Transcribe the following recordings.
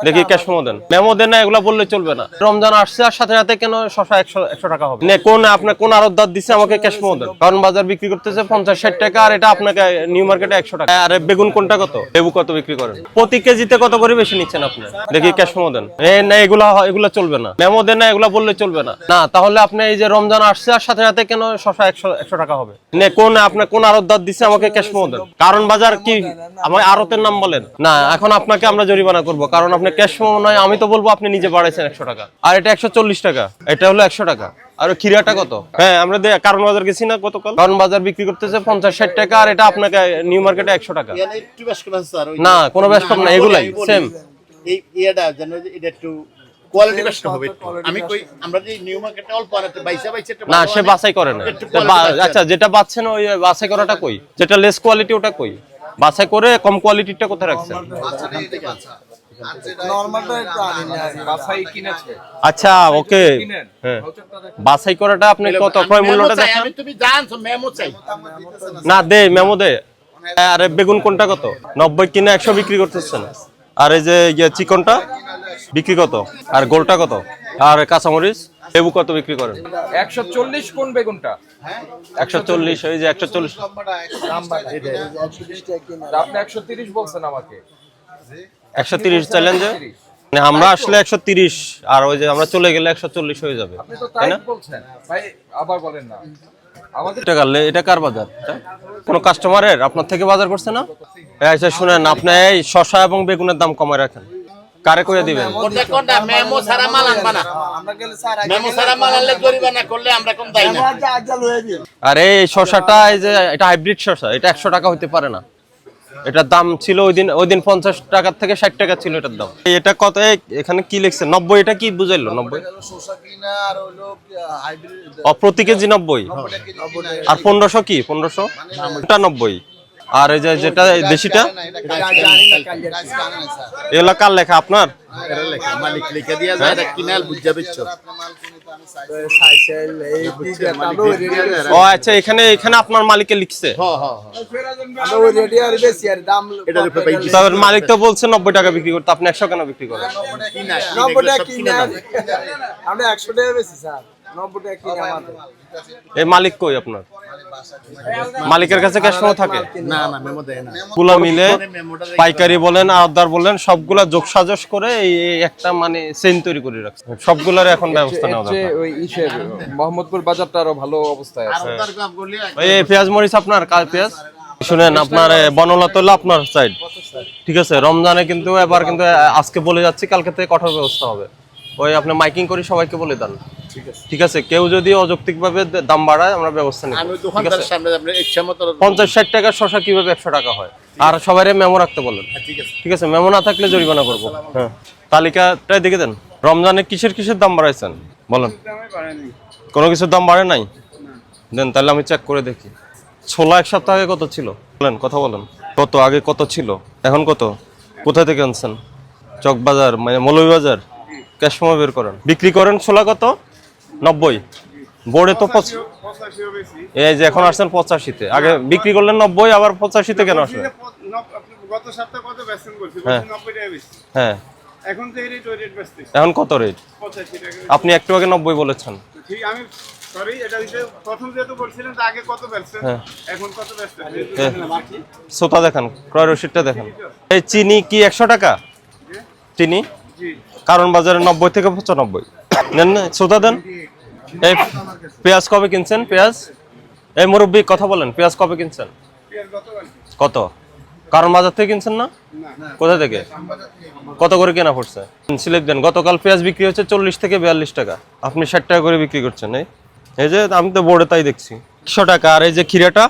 দেখি cash memo দেন না, এগুলা বললে চলবে না। রমজান আসছে আর সাথে সাথে কেন শসা 100 টাকা হবে? কোন আপনার কোন আড়তদার দিচ্ছে আমাকে ক্যাশ দেন? কারণ বাজার বিক্রি করতেছে 50-60 টাকা, আর এটা আপনাকে নিউ মার্কেটে 100 টাকা। আর বেগুন কোনটা কত? লেবু কত বিক্রি করেন? প্রতি কেজিতে কত করে বেশি নিচ্ছেন আপনি? দেখি ক্যাশ দেন। না, এগুলা চলবে না। মেমো দেন না, এগুলা বললে চলবে না। না, তাহলে আপনি এই যে রমজান আসছে আর সাথে সাথে কেন শসা 100 টাকা হবে? কোন আপনার কোন আড়তদার দিচ্ছে আমাকে ক্যাশ দেন? কারণ বাজার কি আমার আড়তের নাম বলেন না? এখন আপনাকে আমরা জরিমানা করবো, কারণ আপনি ক্যাশ মেমো নয়। আমি তো বলবো আপনি নিজে বাড়াইছেন 100 টাকা, আর এটা 140 টাকা, এটা হলো 100 টাকা। আর খিরাটা কত? হ্যাঁ, আমরা কারণ বাজার গেছি না গতকাল, কারণ বাজার বিক্রি করতেছে 50-60 টাকা, আর এটা আপনাকে নিউ মার্কেটে 100 টাকা। না, কোনো বেশ কম না, এগুলাই সেম। এই এটা জানো এটা একটু কোয়ালিটি বেশি হবে। আমি কই আমরা যে নিউ মার্কেটে অল্প আনতে বাইসা না, সে বাছাই করে না। আচ্ছা, যেটা বাছছেন ওই বাছাই করাটা কই? যেটা লেস কোয়ালিটি ওটা কই? বাছাই করে কম কোয়ালিটিটা কোথায় রাখছেন? আচ্ছা, ওকে, হ্যাঁ, বাছাই করাটা আপনি কত ক্রয় মূল্যটা দেখেন? তুমি জানছো মেমো চাই না, দে মেমো দে। আরে বেগুন কোনটা কত? 90 কিনা 100 বিক্রি করতেছেন। আর এই যে চিকনটা বিক্রি কত? আর গোলটা কত? আর কাঁচামরিচ লেবু কত বিক্রি করেন? 140 কোন বেগুনটা? 140, ওই যে 140। আপনি 130 বলছেন আমাকে। 130 চাইলেন যে? আমরা আসলে 130, আর ওই যে আমরা চলে গেলে 140 হয়ে যাবে, আপনি তো তাই বলছেন ভাই, আবার বলেন না। আমাদের এটা কার বাজার? কোন কাস্টমারের আপনার থেকে বাজার করছে না? আচ্ছা শুনেন, আপনি এই শসা এবং বেগুনের দাম কমায় রাখেন। কারে কইয়া দিবেন? কোনটা মেমো সারা মাল আনবা না। মেমো সারা মাল আনলে জরিমানা করলে আমরা কোন দাই না। আরে এই শসাটা, এই যে এটা হাইব্রিড শসা, এটা 100 টাকা হইতে পারে না। এটার দাম ছিল ওই দিন 50 টাকা থেকে 60 টাকা ছিল এটার দাম। এটা কত? এখানে কি লিখছে 90? এটা কি বুঝাইলো 90? প্রতি কেজি 90। আর 1500 কি? 1500 এটা 90। আর এই যে যেটা দেশিটা, এগুলা কার লেখা? আপনার মালিক লিখে দিয়া যায়, এটা কিনাল বুঝা বিচ্ছ। ও আচ্ছা, এখানে আপনার মালিকে লিখছে। মালিক তো বলছে 90 টাকা বিক্রি করতে, আপনি 100 কেন বিক্রি করেন? এই মালিক কই আপনার? মালিকের কাছে ক্যাশ মেমো থাকে না? না, মেমো দেয় না। গুলা মিলে পাইকারি বলেন আড়তদার বলেন সবগুলা যোগসাজশ করে এই একটা মানে চেইন তৈরি করে রাখছে। সবগুলার এখন ব্যবস্থা নেওয়া দরকার। ওই ইসের মোহাম্মদপুর বাজারটা আরো ভালো অবস্থায় আছে। এই পেঁয়াজ মরিচ আপনার পেঁয়াজ শুনেন, আপনার বনলতা হলো আপনার সাইড, ঠিক আছে? রমজানে কিন্তু এবার কিন্তু আজকে বলে যাচ্ছি, কালকে থেকে কঠোর ব্যবস্থা হবে। ওই আপনি মাইকিং করে সবাইকে বলে দেন, ঠিক আছে? কেউ যদি অযৌক্তিক ভাবে দাম বাড়ায় আমরা ব্যবস্থা নিব। 50-60 টাকার শসা কিভাবে 100 টাকা হয়? আর সবাই মেমো রাখতে বলেন, ঠিক আছে? মেমো না থাকলে জরিমানা করবো। হ্যাঁ, তালিকাটাই দেখে দেন। রমজানে কিসের দাম বাড়াইছেন বলেন? কোনো কিছুর দাম বাড়ে নাই? দেন তাহলে আমি চেক করে দেখি। ছোলা এক সপ্তাহ আগে কত ছিল বলেন, কথা বলেন। কত আগে কত ছিল, এখন কত? কোথায় থেকে আনছেন? চকবাজার মানে মৌলভীবাজার? ক্যাশ মেমো বের করেন, বিক্রি করেন। ছোলা কত? 90। বোর্ডে তো এই যে এখন আসছেন 85-তে, আগে বিক্রি করলেন 90, আবার 85-তে কেন আসলেন? গত সপ্তাহে কত বেচছেন বলছি, 90 টাকা বেচছি। হ্যাঁ, এখন তো এই রেট ওই রেট বেচতেছি। এখন কত রেট? 85 টাকা। আপনি একটু আগে 90 বলেছেন। ঠিক, আমি সরি, এটা দিতে প্রথম যেহেতু বলছিলেন তো আগে কত বেচছেন, এখন কত বেচছেন সোতা দেখান, ক্রয় রসিদটা দেখান। এই চিনি কি 100 টাকা চিনি? জি, কারণ বাজারে 90 থেকে 95 নেন না, সোতা দেন। এই পেঁয়াজ কবে কিনছেন? পেঁয়াজ এই মুরব্বি কথা বলেন, পেঁয়াজ কবে কিনছেন? পেঁয়াজ গতকাল কত? কারণ বাজার থেকে কিনছেন না? কোথা থেকে? কত করে কেনা পড়ছে? স্লিপ দেন। গতকাল পেঁয়াজ বিক্রি হচ্ছে 40 থেকে 42 টাকা, আপনি 60 টাকা করে বিক্রি করছেন। এই যে আমি তো বোর্ডে তাই দেখছি 100 টাকা। আর এই যে খিরাটা,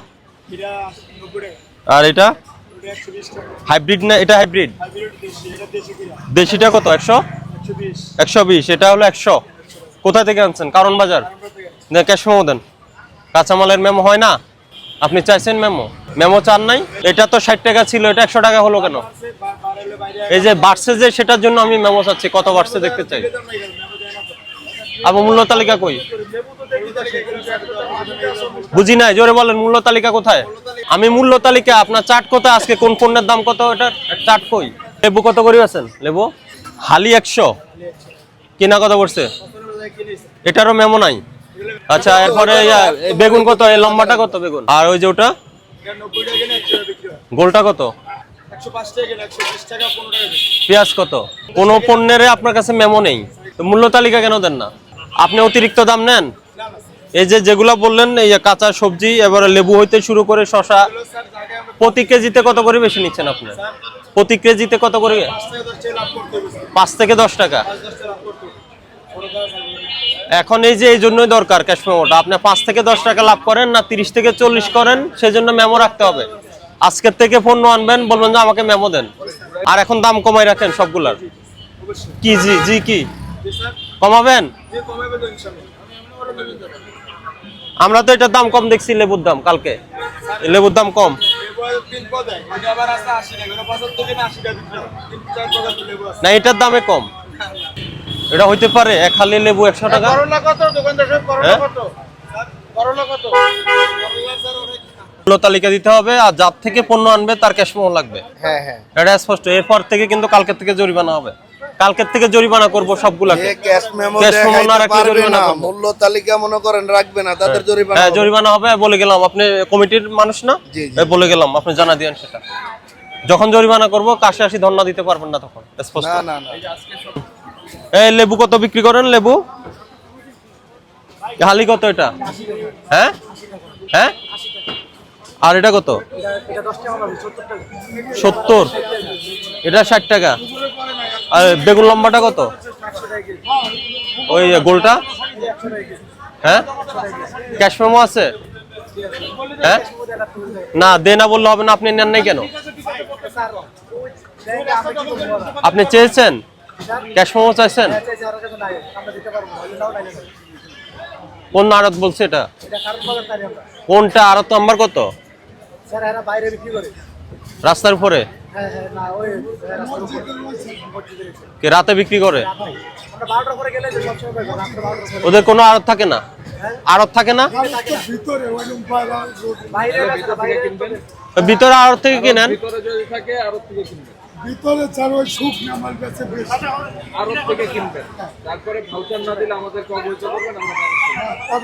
খিরা 90 টাকা। আর এটা ওটা 120 টাকা। হাইব্রিড না? এটা হাইব্রিড। হাইব্রিড দেশি, এটা দেশি খিরা। দেশিটা কত? 100 120। 120, এটা হলো 100। কোথা থেকে আনছেন? কারণ বাজার। ক্যাশ মেমো দেন। কাঁচামালের মেমো হয় না? আপনি চাইছেন মেমো চান নাই? এটা তো 60 টাকা ছিল, এটা 100 টাকা হলো কেন? এই যে বাড়ছে যে, সেটার জন্য আমি মেমো চাচ্ছি, কত বাড়ছে দেখতে চাই। আবার মূল্য তালিকা কই? বুঝি নাই, জোরে বলেন, মূল্য তালিকা কোথায়? আমি মূল্য তালিকা, আপনার চার্ট কোথায়? আজকে কোন পণ্যের দাম কত, এটা চার্ট কই? লেবু কত করে আছেন? লেবু হালি 100 কিনা কত পড়ছে? এটারও মেমো নাই। আচ্ছা, এরপরে এই বেগুন কত? এই লম্বাটা কত বেগুন? আর ওই যে ওটা গোলটা কত? পেঁয়াজ কত? কোন পণ্যের আপনার কাছে মেমো নেই, তো মূল্য তালিকা কেন দেন না? আপনি অতিরিক্ত দাম নেন। এই যে যেগুলা বললেন, এই যে কাঁচা সবজি, এবারে লেবু হইতে শুরু করে শসা, প্রতি কেজিতে কত করে বেশি নিচ্ছেন আপনি? প্রতি কেজিতে কত করে? 5 থেকে 10 টাকা। এখন এই যে এই জন্যই দরকার ক্যাশ মেমোটা। আপনি 5 থেকে 10 টাকা লাভ করেন না 30 থেকে 40 করেন, সেজন্য মেমো রাখতে হবে। আজকের থেকে পণ্য আনবেন, বলবেন যে আমাকে মেমো দেন। আর এখন দাম কমাই রাখেন সবগুলার। কি জি জি কি কমাবেন? আমরা তো এটার দাম কম দেখছি, লেবুর দাম কালকে, লেবুর দাম কম। না, এটার দামে কম। এটা হইতে পারে এক হালি লেবু 100 টাকা। করলা কত দোকানদার সাহেব? করলা কত? করলা কত? মূল্য তালিকা দিতে হবে, আর যার থেকে পণ্য আনবে তার ক্যাশ মেমো লাগবে। হ্যাঁ হ্যাঁ, এটা স্পষ্ট। এরপর থেকে কিন্তু কালকের থেকে জরিমানা হবে। কালকের থেকে জরিমানা করব সবগুলাকে। ক্যাশ মেমো ক্যাশ মেমো না দেখাইতে রাখলে পারবে জরিমানা না, করব। মূল্য তালিকা মনে করেন রাখবে না, তাদের জরিমানা হ্যাঁ, হবে। জরিমানা হবে। বলে গেলাম, আপনি কমিটির মানুষ না? জি, জি। বলে গেলাম, আপনি জানা দিয়েন সেটা। যখন জরিমানা করব কাশে আসি ধর্ণা দিতে পারবেন না তখন, স্পষ্ট। না না না, এই লেবু কত বিক্রি করেন? লেবু হালি কত এটা? হ্যাঁ হ্যাঁ, আর এটা কত? 70। এটা 60 টাকা। আর বেগুন লম্বাটা কত? ওই গোলটা? হ্যাঁ, ক্যাশ মেমো আছে? হ্যাঁ, না দে না বললে হবে না। আপনি নেন নাই কেন? আপনি চেয়েছেন? ক্যাশ মেমো চাইছেন? কোন আড়ত বলছে এটা? কোনটা আড়ত নাম্বার কত? রাস্তার উপরে কি রাতে বিক্রি করে? ওদের কোনো আড়ত থাকে না? আড়ত থাকে না? ভিতরে আড়ত থেকে কিনেন? ভিতরে যদি থাকে আরো থেকে কিনবেন, ভিতরে চার ওই সুখ নামার কাছে বেশি। আরো থেকে কিনবেন, তারপরে ভাউচার না দিলে আমাদেরকে অবহিত করবেন, আমরা